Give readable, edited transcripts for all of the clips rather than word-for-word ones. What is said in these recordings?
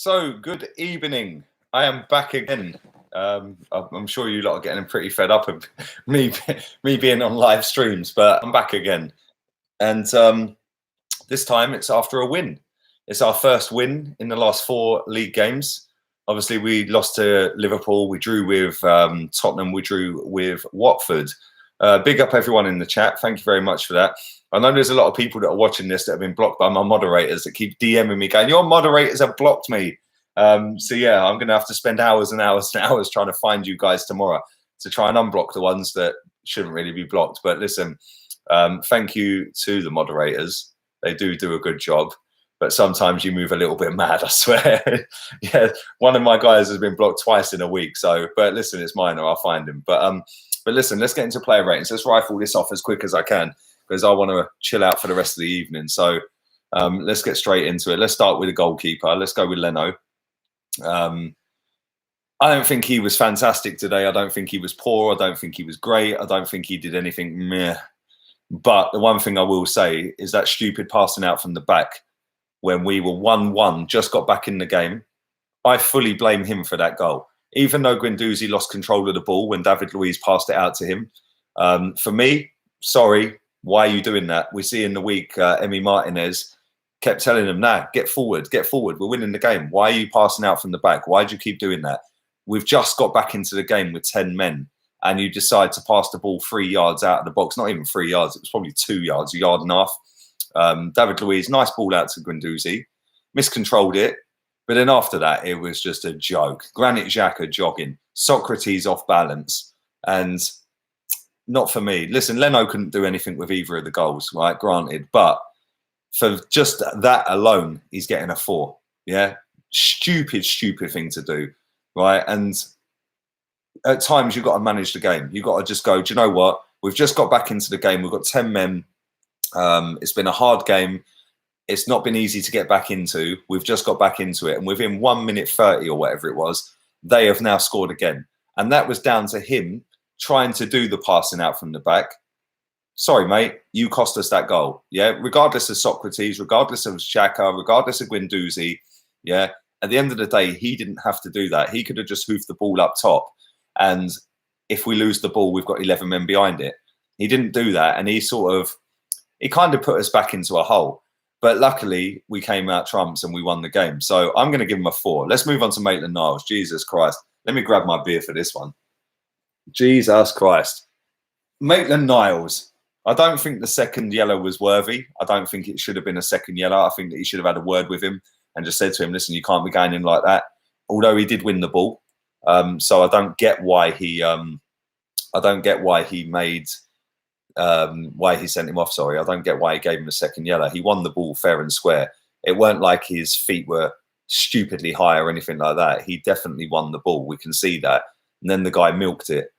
So, good evening. I am back again. I'm sure you lot are getting pretty fed up of me being on live streams, but I'm back again. And this time it's after a win. It's our first win in the last 4 league games. Obviously, we lost to Liverpool. We drew with Tottenham. We drew with Watford. Big up everyone in the chat. Thank you very much for that. I know there's a lot of people that are watching this that have been blocked by my moderators that keep DMing me going, your moderators have blocked me. So yeah, I'm going to have to spend hours and hours and hours trying to find you guys tomorrow to try and unblock the ones that shouldn't really be blocked. But listen, thank you to the moderators. They do a good job. But sometimes you move a little bit mad, I swear. Yeah, one of my guys has been blocked twice in a week. So, but listen, it's minor. I'll find him. But listen, let's get into player ratings. Let's rifle this off as quick as I can because I want to chill out for the rest of the evening. So let's get straight into it. Let's start with the goalkeeper. Let's go with Leno. I don't think he was fantastic today. I don't think he was poor. I don't think he was great. I don't think he did anything meh. But the one thing I will say is that stupid passing out from the back when we were 1-1, just got back in the game. I fully blame him for that goal. Even though Guendouzi lost control of the ball when David Luiz passed it out to him. For me, sorry, why are you doing that? We see in the week, Emery Martinez kept telling him, nah, get forward, we're winning the game. Why are you passing out from the back? Why do you keep doing that? We've just got back into the game with 10 men and you decide to pass the ball 3 yards out of the box. Not even 3 yards, it was probably 2 yards, a yard and a half. David Luiz, nice ball out to Guendouzi, miscontrolled it. But then after that, it was just a joke. Granit Xhaka jogging, Socrates off balance, and not for me. Listen, Leno couldn't do anything with either of the goals, right? Granted, but for just that alone, he's getting a 4. Yeah, stupid thing to do, right? And at times, you've got to manage the game. You've got to just go, do you know what? We've just got back into the game. We've got 10 men. It's been a hard game. It's not been easy to get back into. We've just got back into it. And within 1 minute 30 or whatever it was, they have now scored again. And that was down to him trying to do the passing out from the back. Sorry, mate, you cost us that goal. Yeah, regardless of Socrates, regardless of Xhaka, regardless of Guendouzi. Yeah, at the end of the day, he didn't have to do that. He could have just hoofed the ball up top. And if we lose the ball, we've got 11 men behind it. He didn't do that. And he kind of put us back into a hole. But luckily, we came out trumps and we won the game. So I'm going to give him a 4. Let's move on to Maitland-Niles. Jesus Christ. Let me grab my beer for this one. Jesus Christ. Maitland-Niles. I don't think the second yellow was worthy. I don't think it should have been a second yellow. I think that he should have had a word with him and just said to him, listen, you can't be going in like that. Although he did win the ball. So I don't get why he made... why he sent him off, sorry. I don't get why he gave him a second yellow. He won the ball fair and square. It weren't like his feet were stupidly high or anything like that. He definitely won the ball. We can see that. And then the guy milked it.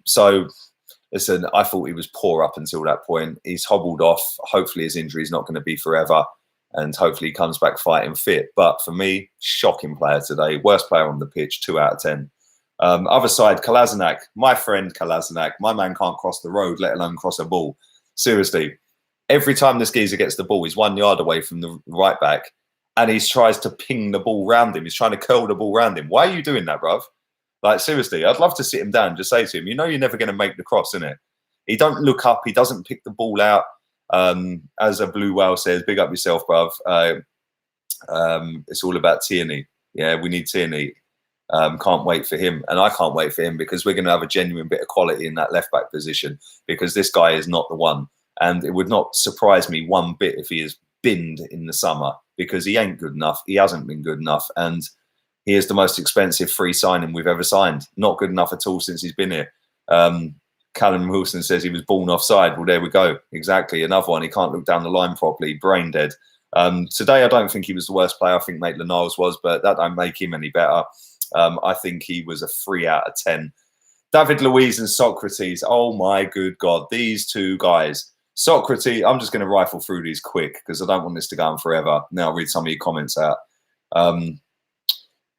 So, listen, I thought he was poor up until that point. He's hobbled off. Hopefully his injury is not going to be forever. And hopefully he comes back fighting fit. But for me, shocking player today. Worst player on the pitch, 2 out of 10. Other side, Kolasinac, my friend Kolasinac, my man can't cross the road, let alone cross a ball. Seriously, every time this geezer gets the ball, he's 1 yard away from the right back and he tries to ping the ball round him. He's trying to curl the ball round him. Why are you doing that, bruv? Like, seriously, I'd love to sit him down and just say to him, you know you're never going to make the cross, innit? He don't look up. He doesn't pick the ball out. As a blue whale says, big up yourself, bruv. It's all about Tierney. Yeah, we need Tierney. Can't wait for him. And I can't wait for him because we're going to have a genuine bit of quality in that left-back position because this guy is not the one. And it would not surprise me one bit if he is binned in the summer because he ain't good enough. He hasn't been good enough. And he is the most expensive free signing we've ever signed. Not good enough at all since he's been here. Callum Wilson says he was born offside. Well, there we go. Exactly. Another one. He can't look down the line properly. Brain dead. Today, I don't think he was the worst player. I think Maitland-Niles was, but that don't make him any better. I think he was a 3 out of 10. David Luiz and Socrates. Oh, my good God. These two guys. Socrates, I'm just going to rifle through these quick because I don't want this to go on forever. Now I'll read some of your comments out.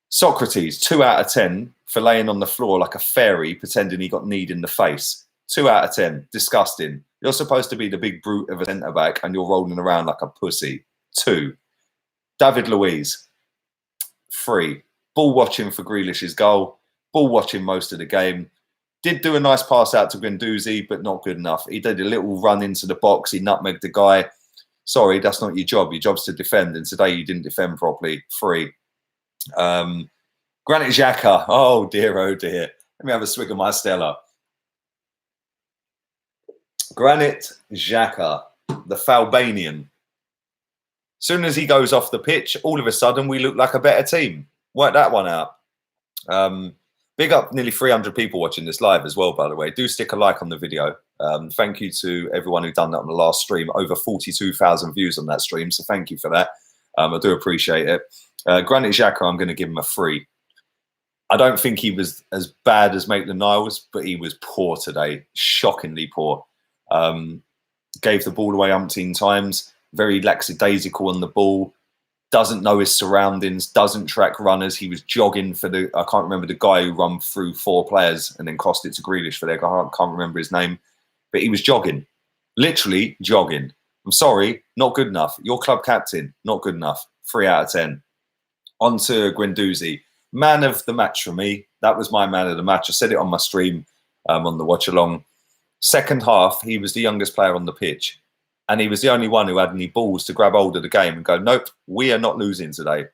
Socrates, 2 out of 10 for laying on the floor like a fairy pretending he got kneed in the face. 2 out of 10. Disgusting. You're supposed to be the big brute of a centre-back and you're rolling around like a pussy. 2. David Luiz. free. Ball watching for Grealish's goal. Ball watching most of the game. Did do a nice pass out to Guendouzi, but not good enough. He did a little run into the box. He nutmegged the guy. Sorry, that's not your job. Your job's to defend. And today you didn't defend properly. Free. Granit Xhaka. Oh, dear, oh, dear. Let me have a swig of my Stella. Granit Xhaka, the Falbanian. Soon as he goes off the pitch, all of a sudden we look like a better team. Work that one out. Big up nearly 300 people watching this live as well, by the way. Do stick a like on the video. Thank you to everyone who done that on the last stream. Over 42,000 views on that stream, so thank you for that. I do appreciate it. Granit Xhaka, I'm going to give him a 3. I don't think he was as bad as Maitland-Niles, but he was poor today. Shockingly poor. Gave the ball away umpteen times. Very lackadaisical on the ball. Doesn't know his surroundings. Doesn't track runners. He was jogging for the... I can't remember the guy who run through 4 players and then crossed it to Grealish for their... I can't remember his name. But he was jogging. Literally jogging. I'm sorry, not good enough. Your club captain, not good enough. 3 out of 10. On to Guendouzi. Man of the match for me. That was my man of the match. I said it on my stream, on the watch along. Second half, he was the youngest player on the pitch. And he was the only one who had any balls to grab hold of the game and go, nope, we are not losing today.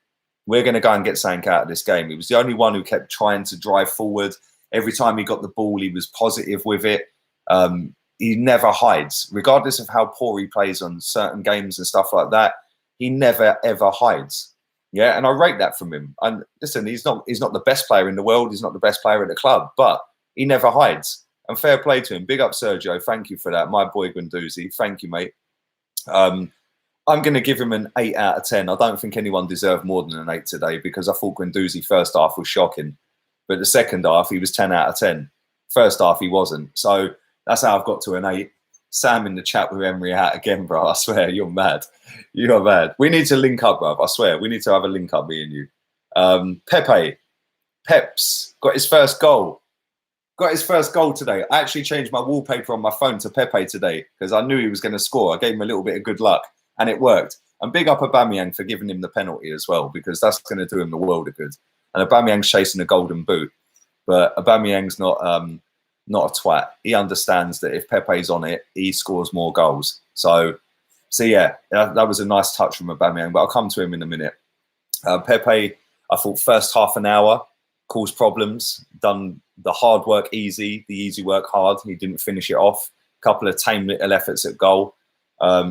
We're going to go and get something out of this game. He was the only one who kept trying to drive forward. Every time he got the ball, he was positive with it. He never hides. Regardless of how poor he plays on certain games and stuff like that, he never, ever hides. Yeah, and I rate that from him. And listen, he's not the best player in the world. He's not the best player at the club, but he never hides. And fair play to him. Big up, Sergio. Thank you for that. My boy Guendouzi. Thank you, mate. I'm going to give him an 8 out of 10. I don't think anyone deserved more than an 8 today because I thought Guendouzi first half was shocking. But the second half, he was 10 out of 10. First half, he wasn't. So that's how I've got to an 8. Sam in the chat with Emery out again, bro. I swear, you're mad. You're mad. We need to link up, bro. I swear, we need to have a link up, me and you. Pepe. Peps got his first goal. Got his first goal today. I actually changed my wallpaper on my phone to Pepe today because I knew he was going to score. I gave him a little bit of good luck and it worked. And big up Aubameyang for giving him the penalty as well because that's going to do him the world of good. And Aubameyang's chasing a golden boot. But Aubameyang's not a twat. He understands that if Pepe's on it, he scores more goals. So yeah, that was a nice touch from Aubameyang, but I'll come to him in a minute. Pepe, I thought first half an hour caused problems, done the hard work easy, the easy work hard. He didn't finish it off. A couple of tame little efforts at goal.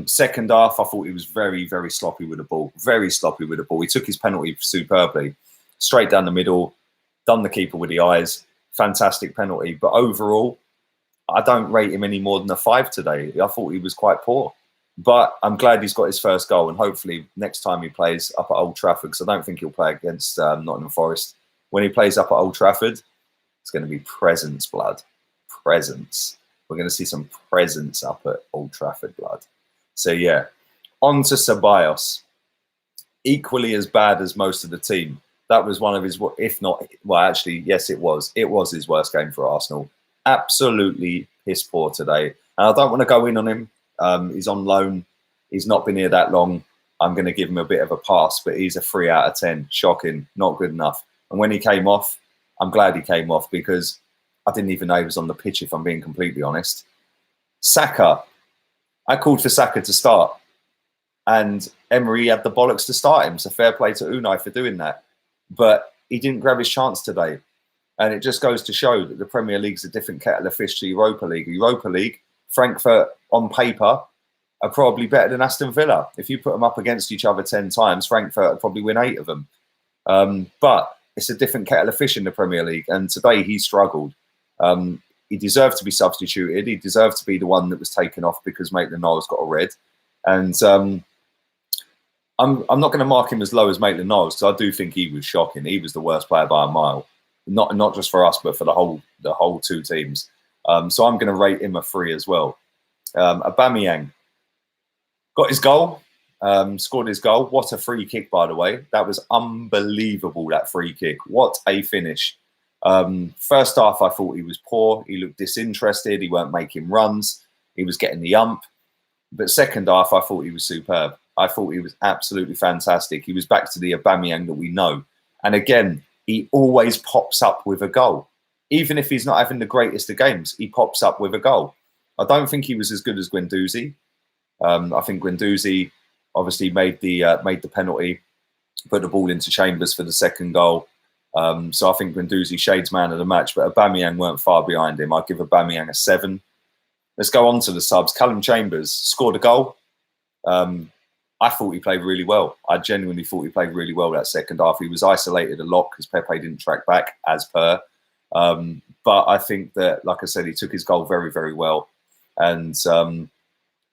Second half, I thought he was very, very sloppy with the ball. Very sloppy with the ball. He took his penalty superbly. Straight down the middle, done the keeper with the eyes. Fantastic penalty. But overall, I don't rate him any more than a 5 today. I thought he was quite poor. But I'm glad he's got his first goal. And hopefully next time he plays up at Old Trafford, because I don't think he'll play against Nottingham Forest. When he plays up at Old Trafford, it's going to be presence, blood. Presence. We're going to see some presence up at Old Trafford, blood. So, yeah. On to Ceballos. Equally as bad as most of the team. That was one of his, if not, well, actually, yes, it was. It was his worst game for Arsenal. Absolutely piss poor today. And I don't want to go in on him. He's on loan. He's not been here that long. I'm going to give him a bit of a pass, but he's a 3 out of 10. Shocking. Not good enough. And when he came off, I'm glad he came off because I didn't even know he was on the pitch, if I'm being completely honest. Saka. I called for Saka to start. And Emery had the bollocks to start him. So fair play to Unai for doing that. But he didn't grab his chance today. And it just goes to show that the Premier League's a different kettle of fish to Europa League. Europa League, Frankfurt on paper are probably better than Aston Villa. If you put them up against each other 10 times, Frankfurt would probably win 8 of them. But it's a different kettle of fish in the Premier League. And today he struggled. He deserved to be substituted. He deserved to be the one that was taken off because Maitland-Niles got a red. And I'm not going to mark him as low as Maitland-Niles because I do think he was shocking. He was the worst player by a mile. Not just for us, but for the whole 2 teams. So I'm going to rate him a 3 as well. Aubameyang got his goal. Scored his goal. What a free kick, by the way. That was unbelievable, that free kick. What a finish. First half, I thought he was poor. He looked disinterested. He weren't making runs. He was getting the ump. But second half, I thought he was superb. I thought he was absolutely fantastic. He was back to the Aubameyang that we know. And again, he always pops up with a goal. Even if he's not having the greatest of games, he pops up with a goal. I don't think he was as good as Guendouzi. I think Guendouzi obviously made the penalty, put the ball into Chambers for the second goal. So I think Guendouzi shades man of the match, but Aubameyang weren't far behind him. I'd give Aubameyang a 7. Let's go on to the subs. Callum Chambers scored a goal. I thought he played really well. I genuinely thought he played really well that second half. He was isolated a lot because Pepe didn't track back as per. But I think that, like I said, he took his goal very, very well. And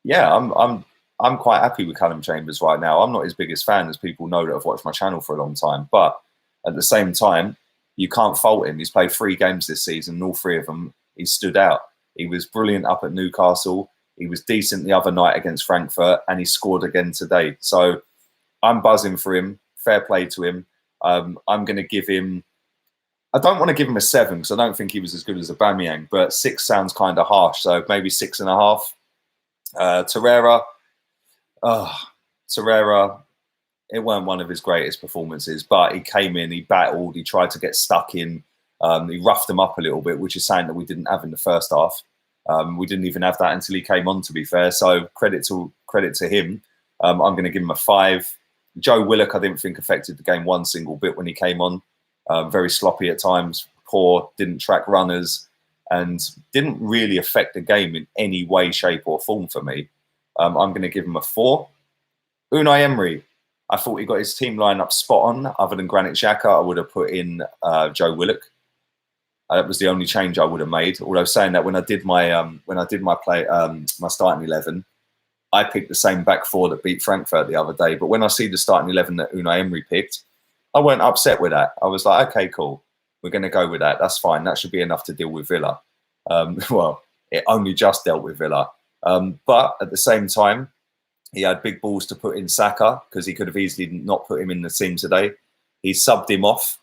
yeah, I'm quite happy with Callum Chambers right now. I'm not his biggest fan, as people know that have watched my channel for a long time. But at the same time, you can't fault him. He's played 3 games this season, and all 3 of them, he stood out. He was brilliant up at Newcastle. He was decent the other night against Frankfurt, and he scored again today. So I'm buzzing for him. Fair play to him. I'm going to give him... I don't want to give him a 7 because I don't think he was as good as Aubameyang, but 6 sounds kind of harsh. So maybe 6.5. Torreira, it weren't one of his greatest performances, but he came in, he battled, he tried to get stuck in. He roughed them up a little bit, which is something that we didn't have in the first half. We didn't even have that until he came on, to be fair. So credit to him. I'm going to give him a 5. Joe Willock, I didn't think affected the game one single bit when he came on. Very sloppy at times, poor, didn't track runners, and didn't really affect the game in any way, shape or form for me. I'm going to give him a 4. Unai Emery, I thought he got his team line up spot on. Other than Granit Xhaka, I would have put in Joe Willock. That was the only change I would have made. Although saying that, when I did my my starting 11, I picked the same back 4 that beat Frankfurt the other day. But when I see the starting 11 that Unai Emery picked, I weren't upset with that. I was like, okay, cool. We're going to go with that. That's fine. That should be enough to deal with Villa. Well, it only just dealt with Villa. But at the same time, he had big balls to put in Saka because he could have easily not put him in the team today. He subbed him off.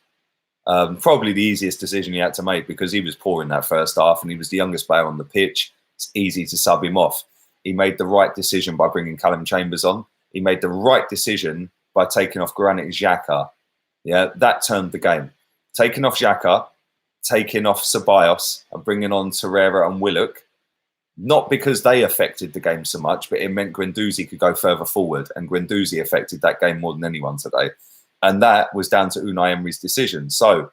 Probably the easiest decision he had to make because he was poor in that first half and he was the youngest player on the pitch. It's easy to sub him off. He made the right decision by bringing Callum Chambers on. He made the right decision by taking off Granit Xhaka. Yeah, that turned the game. Taking off Xhaka, taking off Ceballos and bringing on Torreira and Willock, not because they affected the game so much, but it meant Guendouzi could go further forward, and Guendouzi affected that game more than anyone today. And that was down to Unai Emery's decision. So,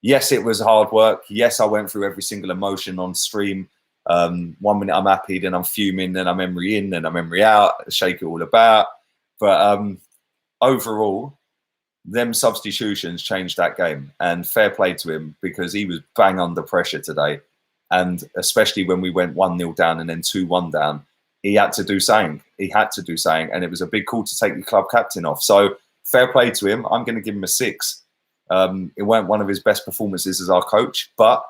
yes, it was hard work. Yes, I went through every single emotion on stream. 1 minute I'm happy, then I'm fuming, then I'm Emery in, then I'm Emery out, shake it all about. But overall, them substitutions changed that game, and fair play to him because he was bang under pressure today. And especially when we went 1-0 down and then 2-1 down, he had to do something. He had to do something, and it was a big call to take the club captain off. So fair play to him. I'm going to give him a 6. It weren't one of his best performances as our coach, but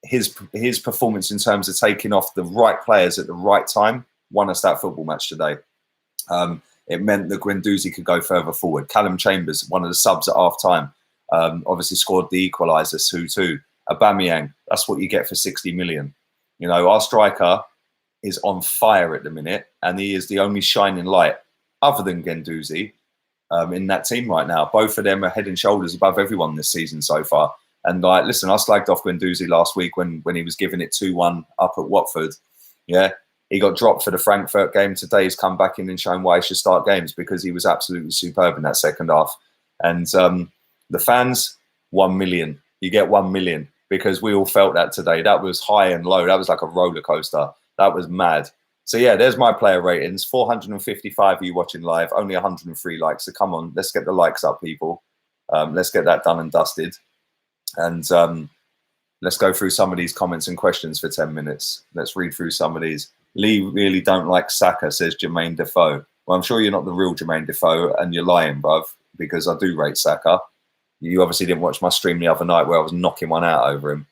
his performance in terms of taking off the right players at the right time won us that football match today. It meant that Guendouzi could go further forward. Callum Chambers, one of the subs at half-time, obviously scored the equaliser 2-2. Aubameyang, that's what you get for 60 million. You know, our striker is on fire at the minute, and he is the only shining light, other than Guendouzi, in that team right now. Both of them are head and shoulders above everyone this season so far. And like, listen, I slagged off Guendouzi last week when he was giving it 2-1 up at Watford. Yeah. He got dropped for the Frankfurt game. Today he's come back in and shown why he should start games because he was absolutely superb in that second half. And the fans, 1 million. You get 1 million because we all felt that today. That was high and low. That was like a roller coaster. That was mad. So yeah, there's my player ratings. 455 of you watching live, only 103 likes. So come on, let's get the likes up, people. Let's get that done and dusted. And let's go through some of these comments and questions for 10 minutes. Let's read through some of these. Lee really don't like Saka, says Jermaine Defoe. Well, I'm sure you're not the real Jermaine Defoe and you're lying, bruv, because I do rate Saka. You obviously didn't watch my stream the other night where I was knocking one out over him.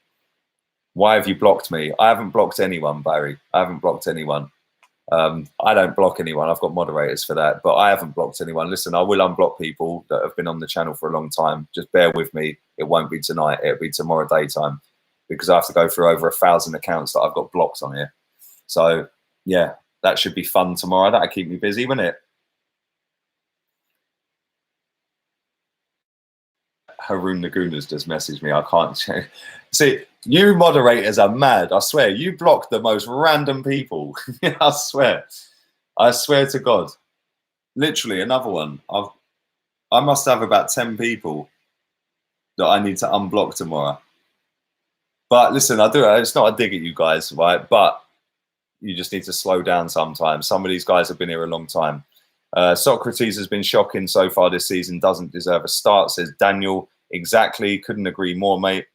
Why have you blocked me? I haven't blocked anyone, Barry. I haven't blocked anyone. I don't block anyone. I've got moderators for that, but I haven't blocked anyone. Listen, I will unblock people that have been on the channel for a long time. Just bear with me. It won't be tonight. It'll be tomorrow daytime because I have to go through over 1,000 accounts that I've got blocked on here. So, yeah, that should be fun tomorrow. That'll keep me busy, won't it? Haroon Naguna's just messaged me. I can't change. See, you moderators are mad. I swear, you block the most random people. I swear to God. Literally, another one. I must have about 10 people that I need to unblock tomorrow. But listen, I do. It's not a dig at you guys, right? But you just need to slow down sometimes. Some of these guys have been here a long time. Socrates has been shocking so far this season. Doesn't deserve a start, says Daniel. Exactly. Couldn't agree more, mate.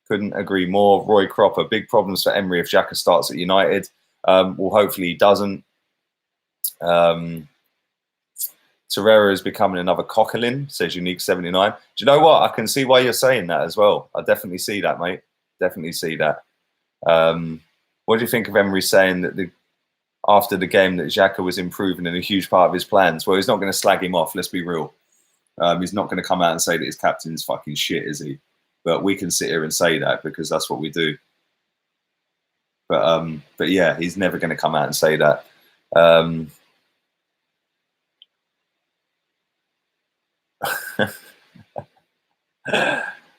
Couldn't agree more. Roy Cropper. Big problems for Emery if Xhaka starts at United. Well, hopefully he doesn't. Torreira is becoming another Coquelin, says Unique79. Do you know what? I can see why you're saying that as well. I definitely see that, mate. Definitely see that. What do you think of Emery saying that after the game that Xhaka was improving and a huge part of his plans? Well, he's not going to slag him off, let's be real. He's not going to come out and say that his captain's fucking shit, is he? But we can sit here and say that because that's what we do. But yeah, he's never going to come out and say that.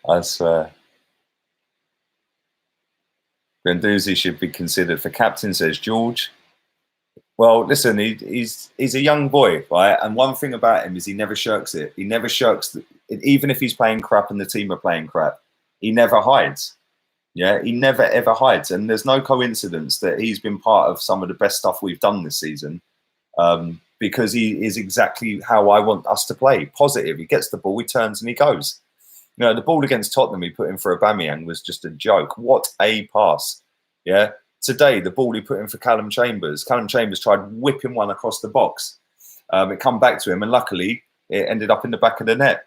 I swear. Guendouzi should be considered for captain, says George. Well, listen, he's a young boy, right? And one thing about him is he never shirks it. He never shirks it. Even if he's playing crap and the team are playing crap, he never hides. Yeah, he never, ever hides. And there's no coincidence that he's been part of some of the best stuff we've done this season because he is exactly how I want us to play. Positive. He gets the ball, he turns and he goes. You know, the ball against Tottenham he put in for Aubameyang was just a joke. What a pass. Yeah. Today, the ball he put in for Callum Chambers. Callum Chambers tried whipping one across the box. It come back to him, and luckily, it ended up in the back of the net.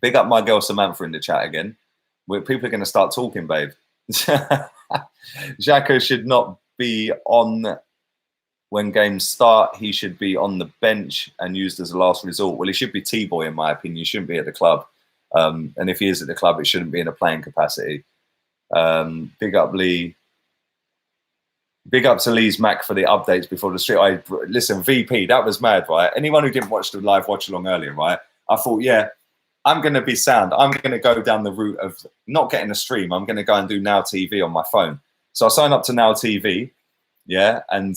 Big up my girl Samantha in the chat again. People are going to start talking, babe. Xhaka should not be on when games start. He should be on the bench and used as a last resort. Well, he should be T-boy, in my opinion. He shouldn't be at the club. And if he is at the club, it shouldn't be in a playing capacity. Big up Lee. Big up to Lee's Mac for the updates before the street. Listen, VP, that was mad, right? Anyone who didn't watch the live watch along earlier, right? I thought, yeah, I'm going to be sound. I'm going to go down the route of not getting a stream. I'm going to go and do Now TV on my phone. So I signed up to Now TV, yeah, and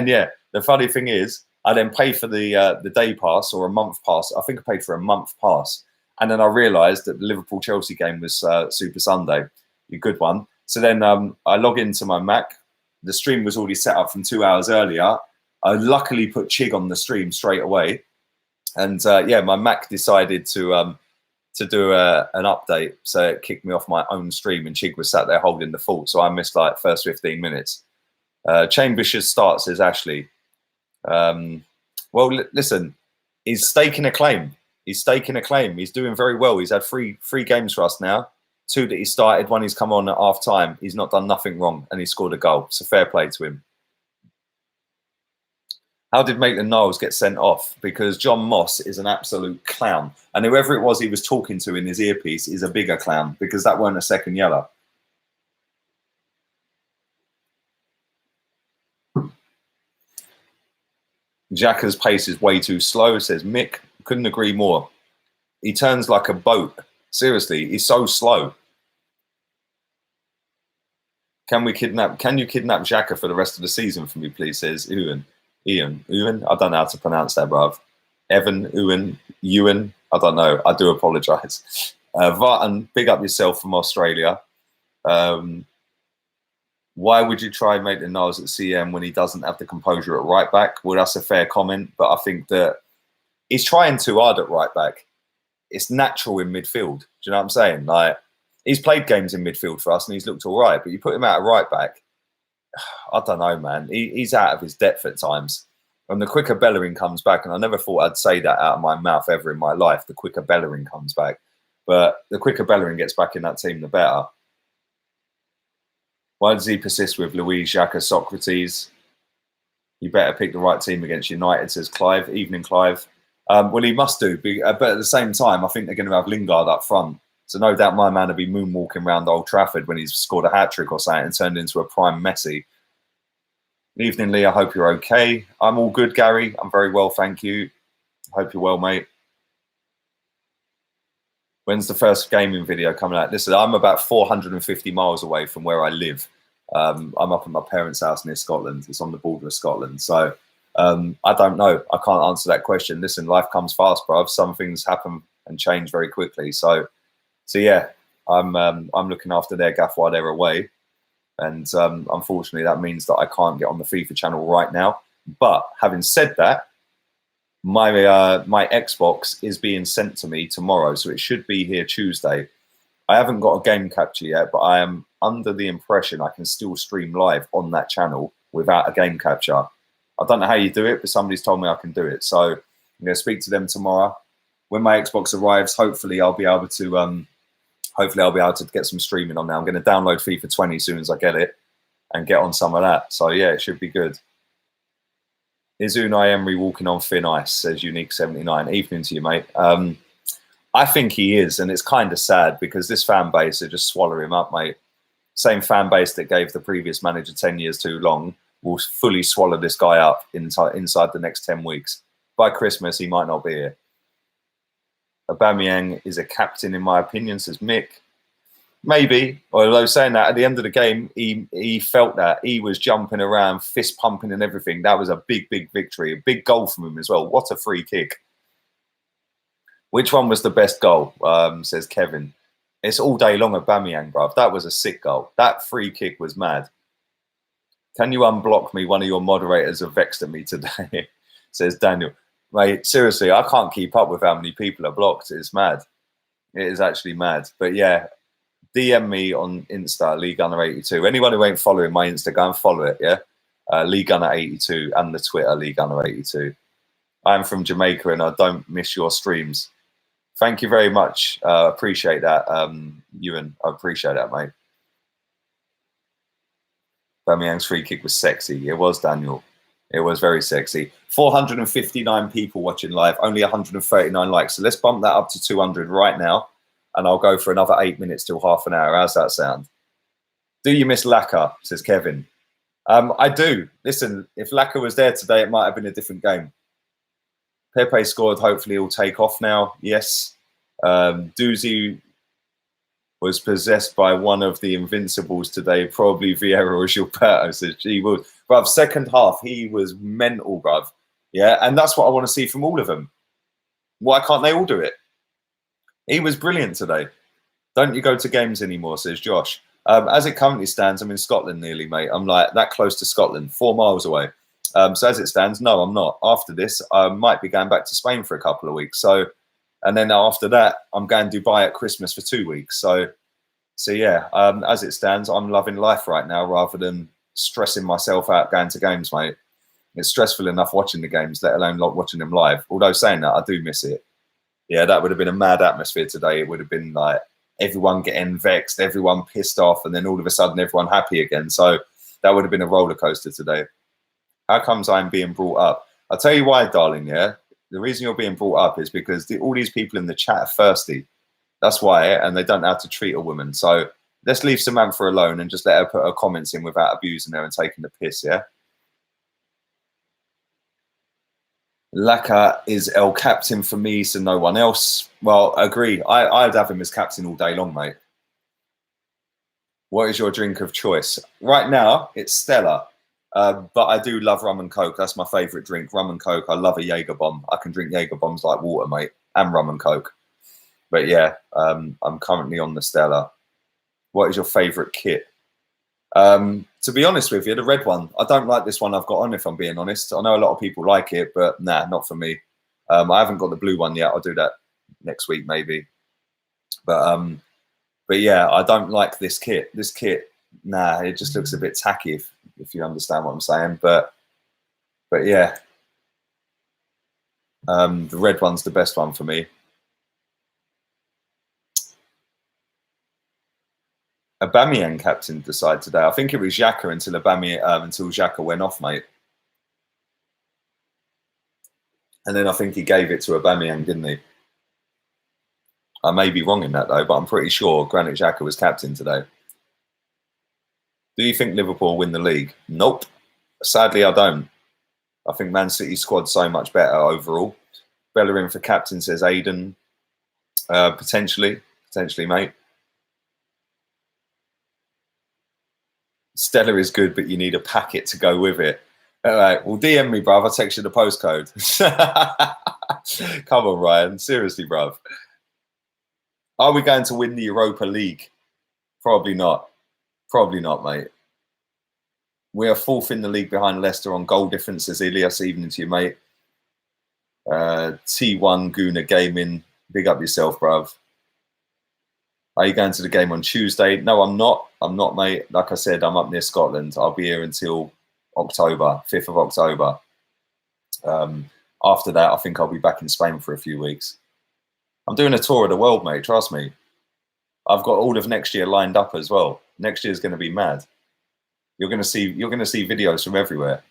yeah, the funny thing is, I then pay for the day pass or a month pass. I think I paid for a month pass, and then I realised that the Liverpool-Chelsea game was Super Sunday, a good one. So then I log into my Mac. The stream was already set up from 2 hours earlier. I luckily put Chig on the stream straight away. And yeah, my Mac decided to do an update. So it kicked me off my own stream and Chig was sat there holding the fort. So I missed like first 15 minutes. Chambers should start, says Ashley. Well, listen, he's staking a claim. He's staking a claim. He's doing very well. He's had three games for us now. 2 that he started, 1 he's come on at half time. He's not done nothing wrong and he scored a goal. So fair play to him. How did Maitland-Niles get sent off? Because John Moss is an absolute clown. And whoever it was he was talking to in his earpiece is a bigger clown because that weren't a second yellow. Xhaka's pace is way too slow, says Mick. Couldn't agree more. He turns like a boat. Seriously, he's so slow. Can you kidnap Xhaka for the rest of the season for me, please? Says Ian. I don't know how to pronounce that, bruv. Ewan. I don't know. I do apologise. Vartan, big up yourself from Australia. Why would you try Maitland-Niles at CM when he doesn't have the composure at right back? Well, that's a fair comment, but I think that he's trying too hard at right back. It's natural in midfield. Do you know what I'm saying? Like, he's played games in midfield for us and he's looked all right, but you put him out at right back, I don't know, man. He's out of his depth at times. And the quicker Bellerin comes back, and I never thought I'd say that out of my mouth ever in my life, the quicker Bellerin comes back. But the quicker Bellerin gets back in that team, the better. Why does he persist with Luis, Xhaka, Socrates? You better pick the right team against United, says Clive. Evening, Clive. Well, he must do, but at the same time, I think they're going to have Lingard up front. So no doubt my man will be moonwalking around Old Trafford when he's scored a hat-trick or something and turned into a prime Messi. Evening, Lee. I hope you're okay. I'm all good, Gary. I'm very well, thank you. Hope you're well, mate. When's the first gaming video coming out? Listen, I'm about 450 miles away from where I live. I'm up at my parents' house near Scotland. It's on the border of Scotland. So I don't know. I can't answer that question. Listen, life comes fast, bruv. Some things happen and change very quickly. So yeah, I'm looking after their gaff while they're away. And unfortunately, that means that I can't get on the FIFA channel right now. But having said that, my Xbox is being sent to me tomorrow, so it should be here Tuesday. I haven't got a game capture yet, but I am under the impression I can still stream live on that channel without a game capture. I don't know how you do it, but somebody's told me I can do it. So I'm going to speak to them tomorrow. When my Xbox arrives, hopefully I'll be able to get some streaming on there. I'm going to download FIFA 20 as soon as I get it and get on some of that. So yeah, it should be good. Is Unai Emery walking on thin ice, says Unique79. Evening to you, mate. I think he is, and it's kind of sad because this fan base are just swallow him up, mate. Same fan base that gave the previous manager 10 years too long will fully swallow this guy up inside the next 10 weeks. By Christmas, he might not be here. Aubameyang is a captain, in my opinion, says Mick. Maybe, although saying that, at the end of the game, he felt that. He was jumping around, fist pumping and everything. That was a big, big victory. A big goal from him as well. What a free kick. Which one was the best goal, says Kevin. It's all day long Aubameyang, bruv. That was a sick goal. That free kick was mad. Can you unblock me? One of your moderators have vexed at me today, says Daniel. Mate, seriously, I can't keep up with how many people are blocked. It's mad. It is actually mad. But yeah, DM me on Insta, LeeGunner82. Anyone who ain't following my Insta, go and follow it, yeah? LeeGunner82 and the Twitter, LeeGunner82. I'm from Jamaica and I don't miss your streams. Thank you very much. Appreciate that, Ewan. I appreciate that, mate. Aubameyang's free kick was sexy. It was, Daniel. It was very sexy. 459 people watching live, only 139 likes. So let's bump that up to 200 right now. And I'll go for another 8 minutes till half an hour. How's that sound? Do you miss Laka, says Kevin. I do. Listen, if Laka was there today, it might have been a different game. Pepe scored. Hopefully he'll take off now. Yes. Doozy was possessed by one of the Invincibles today. Probably Vieira or Gilberto, says he was. Bruv, second half, he was mental, bruv. Yeah, and that's what I want to see from all of them. Why can't they all do it? He was brilliant today. Don't you go to games anymore, says Josh. As it currently stands, I'm in Scotland nearly, mate. I'm like that close to Scotland, 4 miles away. So as it stands, no, I'm not. After this, I might be going back to Spain for a couple of weeks. So, and then after that, I'm going to Dubai at Christmas for 2 weeks. So yeah, as it stands, I'm loving life right now rather than stressing myself out going to games, mate. It's stressful enough watching the games, let alone not watching them live. Although saying that, I do miss it. Yeah, that would have been a mad atmosphere today. It would have been like everyone getting vexed, everyone pissed off, and then all of a sudden everyone happy again. So that would have been a roller coaster today. How comes I'm being brought up? I'll tell you why, darling, yeah? The reason you're being brought up is because all these people in the chat are thirsty. That's why, and they don't know how to treat a woman. So let's leave Samantha alone and just let her put her comments in without abusing her and taking the piss, yeah? Laka is El Captain for me, so no one else. Well, agree. I'd have him as captain all day long, mate. What is your drink of choice? Right now, it's Stella. But I do love rum and coke. That's my favourite drink, rum and coke. I love a Jaeger bomb. I can drink Jaeger bombs like water, mate, and rum and coke. But yeah, I'm currently on the Stella. What is your favourite kit? To be honest with you, the red one. I don't like this one I've got on, if I'm being honest. I know a lot of people like it, but nah, not for me. I haven't got the blue one yet. I'll do that next week maybe. But yeah, I don't like this kit. This kit, nah, it just looks a bit tacky, if you understand what I'm saying. But yeah, the red one's the best one for me. Aubameyang captain decide today. I think it was Xhaka until Xhaka went off, mate. And then I think he gave it to Aubameyang, didn't he? I may be wrong in that though, but I'm pretty sure Granit Xhaka was captain today. Do you think Liverpool will win the league? Nope. Sadly, I don't. I think Man City's squad's so much better overall. Bellerin for captain, says Aiden. Potentially, mate. Stella is good, but you need a packet to go with it. All right, well, DM me, bruv. I'll text you the postcode. Come on, Ryan. Seriously, bruv. Are we going to win the Europa League? Probably not. Probably not, mate. We are fourth in the league behind Leicester on goal difference, says Ilias. Evening to you, mate. T1 Guna Gaming. Big up yourself, bruv. Are you going to the game on Tuesday? No, I'm not. I'm not, mate. Like I said, I'm up near Scotland. I'll be here until October, 5th of October. After that, I think I'll be back in Spain for a few weeks. I'm doing a tour of the world, mate. Trust me. I've got all of next year lined up as well. Next year is going to be mad. You're going to see videos from everywhere.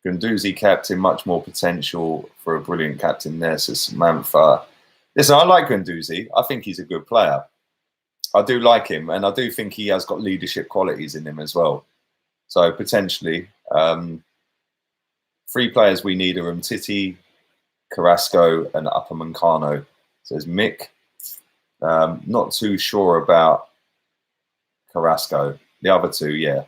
Guendouzi captain, much more potential for a brilliant captain there, says Samantha. Listen, I like Guendouzi. I think he's a good player. I do like him, and I do think he has got leadership qualities in him as well. So potentially, 3 players we need are Umtiti, Carrasco, and Upamecano, says Mick. Not too sure about Carrasco. The other 2, yeah.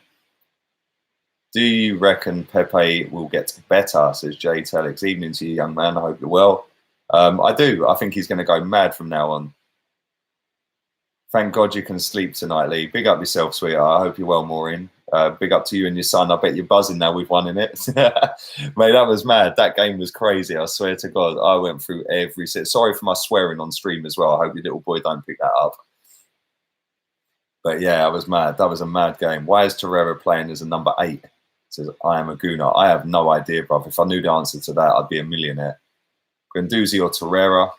Do you reckon Pepe will get better, says Jay Telex. Evening to you, young man. I hope you're well. I do. I think he's going to go mad from now on. Thank God you can sleep tonight, Lee. Big up yourself, sweetheart. I hope you're well, Maureen. Big up to you and your son. I bet you're buzzing now we've won in it. Mate, that was mad. That game was crazy. I swear to God. I went through every set. Sorry for my swearing on stream as well. I hope your little boy don't pick that up. But yeah, I was mad. That was a mad game. Why is Torreira playing as a number 8? Says, I am a gooner. I have no idea, bruv. If I knew the answer to that, I'd be a millionaire. Guendouzi or Torreira?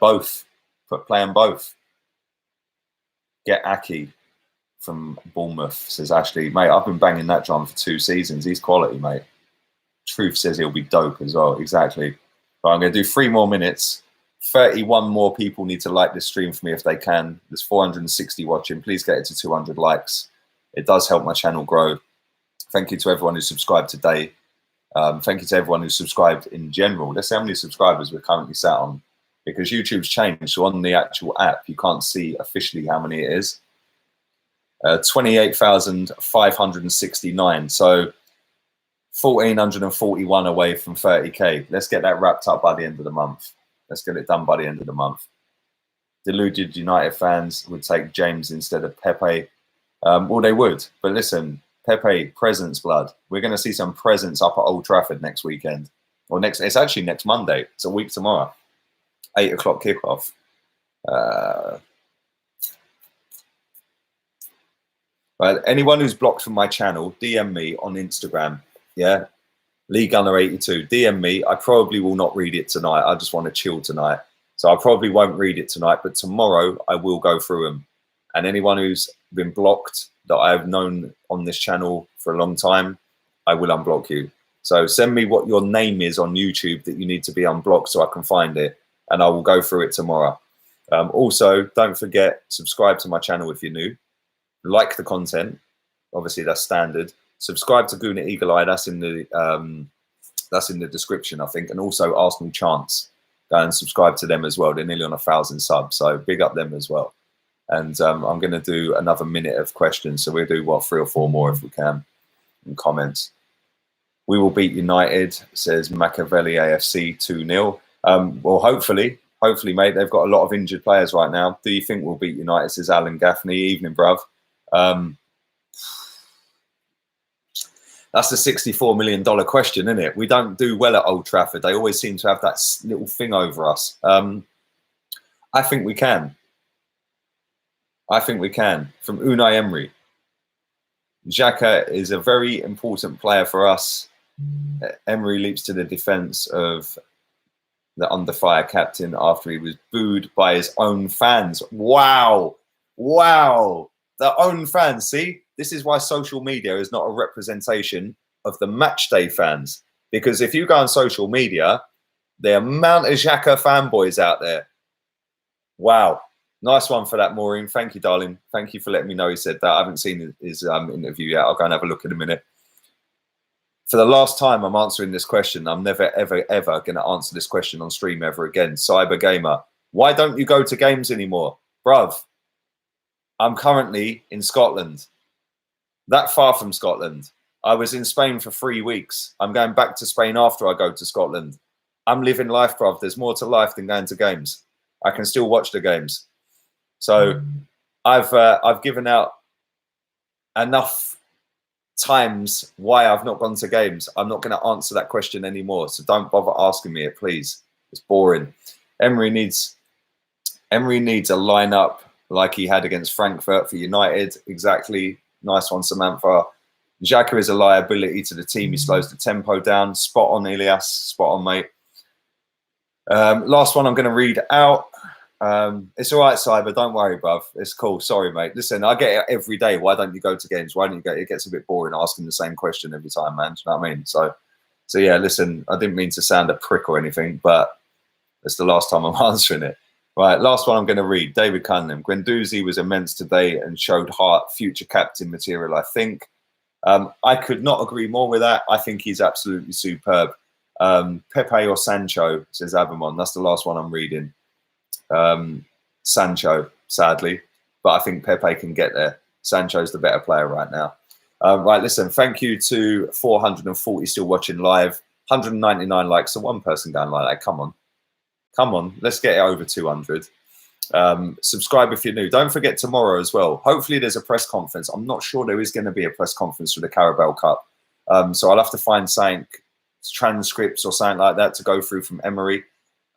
Both. Play them both. Get Aki from Bournemouth, says Ashley. Mate, I've been banging that drum for 2 seasons. He's quality, mate. Truth says he'll be dope as well. Exactly. But I'm going to do 3 more minutes. 31 more people need to like this stream for me if they can. There's 460 watching. Please get it to 200 likes. It does help my channel grow. Thank you to everyone who subscribed today. Thank you to everyone who subscribed in general. Let's see how many subscribers we're currently sat on, because YouTube's changed. So on the actual app, you can't see officially how many it is. 28,569. So 1,441 away from 30K. Let's get that wrapped up by the end of the month. Let's get it done by the end of the month. Deluded United fans would take James instead of Pepe. Well, they would. But listen, Pepe, presence, blood. We're going to see some presence up at Old Trafford next weekend. Or it's actually next Monday. It's a week tomorrow. 8 o'clock kickoff. Right, anyone who's blocked from my channel, DM me on Instagram. Yeah, Lee Gunner 82. DM me. I probably will not read it tonight. I just want to chill tonight, so I probably won't read it tonight. But tomorrow I will go through them. And anyone who's been blocked that I've known on this channel for a long time, I will unblock you. So send me what your name is on YouTube that you need to be unblocked so I can find it, and I will go through it tomorrow. Also, don't forget, subscribe to my channel if you're new. Like the content, obviously that's standard. Subscribe to Guna Eagle Eye. That's in the description, I think. And also Arsenal Chance. Go and subscribe to them as well. They're nearly on 1,000 subs, so big up them as well. And I'm going to do another minute of questions. So we'll do, 3 or 4 more if we can in comments. We will beat United, says Machiavelli a.f.c. 2-0. Well, hopefully, mate. They've got a lot of injured players right now. Do you think we'll beat United, says Alan Gaffney. Evening, bruv. That's the $64 million question, isn't it? We don't do well at Old Trafford. They always seem to have that little thing over us. I think we can. I think we can. From Unai Emery. Xhaka is a very important player for us. Emery leaps to the defence of the under fire captain after he was booed by his own fans. Wow. Wow. Their own fans. See, this is why social media is not a representation of the match day fans. Because if you go on social media, the amount of Xhaka fanboys out there. Wow. Nice one for that, Maureen. Thank you, darling. Thank you for letting me know he said that. I haven't seen his interview yet. I'll go and have a look in a minute. For the last time, I'm answering this question. I'm never, ever, ever going to answer this question on stream ever again. Cyber Gamer, why don't you go to games anymore? Bruv, I'm currently in Scotland. That far from Scotland. I was in Spain for 3 weeks. I'm going back to Spain after I go to Scotland. I'm living life, bruv. There's more to life than going to games. I can still watch the games. So I've given out enough times why I've not gone to games. I'm not going to answer that question anymore. So don't bother asking me it, please. It's boring. Emery needs a lineup like he had against Frankfurt for United. Exactly. Nice one, Samantha. Xhaka is a liability to the team. He slows the tempo down. Spot on, Elias. Spot on, mate. Last one I'm going to read out. It's all right, Cyber. Don't worry, bruv. It's cool. Sorry, mate. Listen, I get it every day. Why don't you go to games? Why don't you go? It gets a bit boring asking the same question every time, man. Do you know what I mean? So yeah, listen, I didn't mean to sound a prick or anything, but it's the last time I'm answering it. Right, last one I'm going to read. David Cunningham. Guendouzi was immense today and showed heart, future captain material, I think. I could not agree more with that. I think he's absolutely superb. Pepe or Sancho, says Abamon. That's the last one I'm reading. Sancho, sadly. But I think Pepe can get there. Sancho's the better player right now. Right, listen, thank you to 440 still watching live. 199 likes, so one person going like that. Come on. Come on, let's get it over 200. Subscribe if you're new. Don't forget tomorrow as well. Hopefully there's a press conference. I'm not sure there is going to be a press conference for the Carabao Cup. So I'll have to find something, transcripts or something like that to go through from Emery.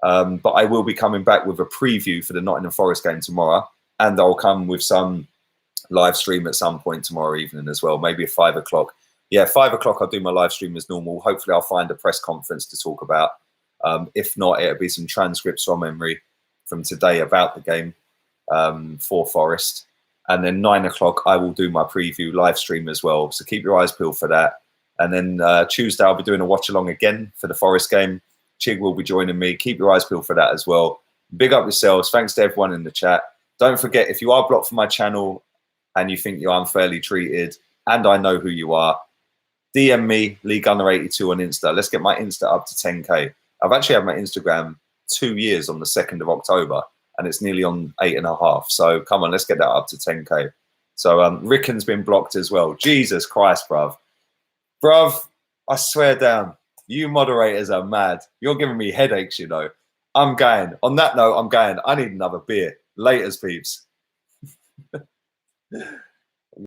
But I will be coming back with a preview for the Nottingham Forest game tomorrow. And I'll come with some live stream at some point tomorrow evening as well. Maybe at 5 o'clock. Yeah, 5 o'clock I'll do my live stream as normal. Hopefully I'll find a press conference to talk about. If not, it'll be some transcripts from Emery from today about the game for Forest. And then 9 o'clock, I will do my preview live stream as well. So keep your eyes peeled for that. And then Tuesday, I'll be doing a watch along again for the Forest game. Chig will be joining me. Keep your eyes peeled for that as well. Big up yourselves. Thanks to everyone in the chat. Don't forget, if you are blocked from my channel and you think you're unfairly treated, and I know who you are, DM me, LeeGunner82 on Insta. Let's get my Insta up to 10K. I've actually had my Instagram 2 years on the 2nd of October, and it's nearly on 8.5. So come on, let's get that up to 10K. So Rickon's been blocked as well. Jesus Christ, bruv. Bruv, I swear down, you moderators are mad. You're giving me headaches, you know. I'm going. On that note, I'm going. I need another beer. Laters, peeps.